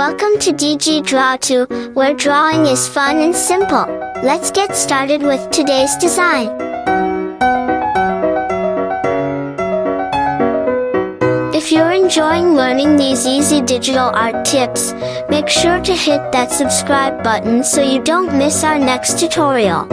Welcome to digidrawto, where drawing is fun and simple. Let's get started with today's design. If you're enjoying learning these easy digital art tips, make sure to hit that subscribe button so you don't miss our next tutorial.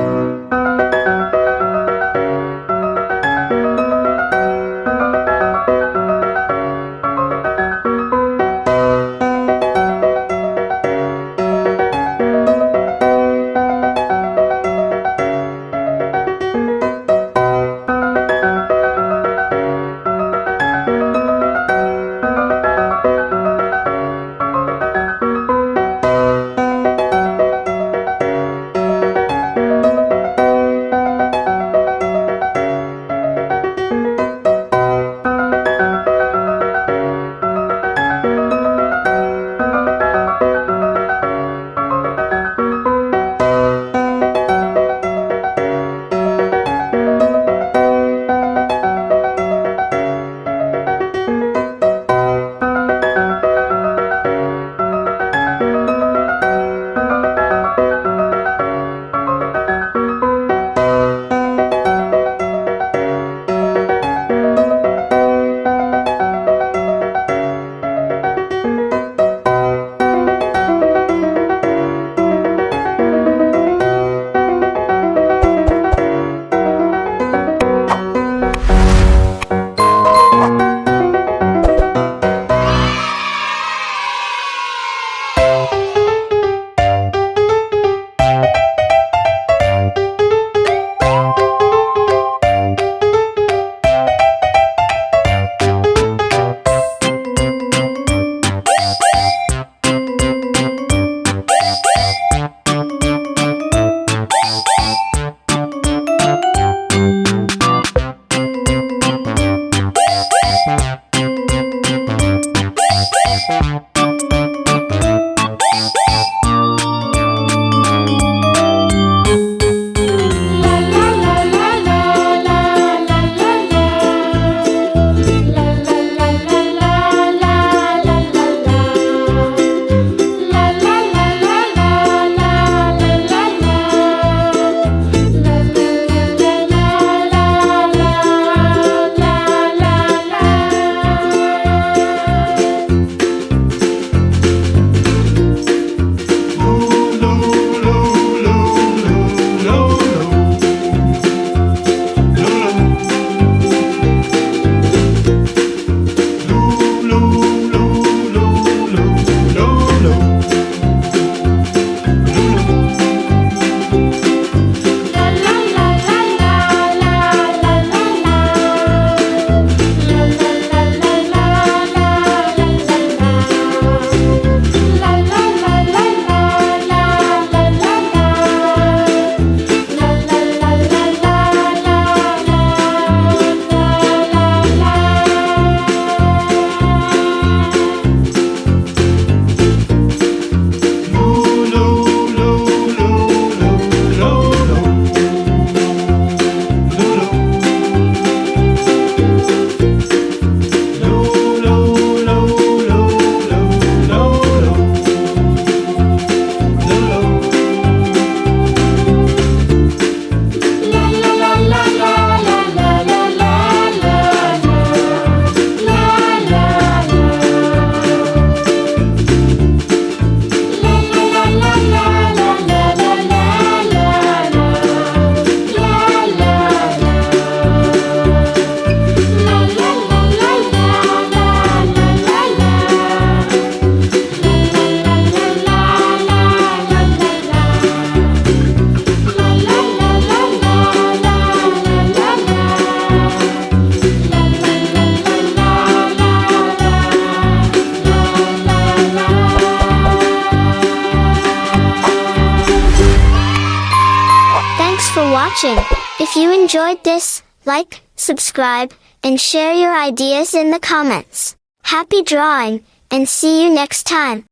For watching. If you enjoyed this, like, subscribe, and share your ideas in the comments. Happy drawing, and see you next time.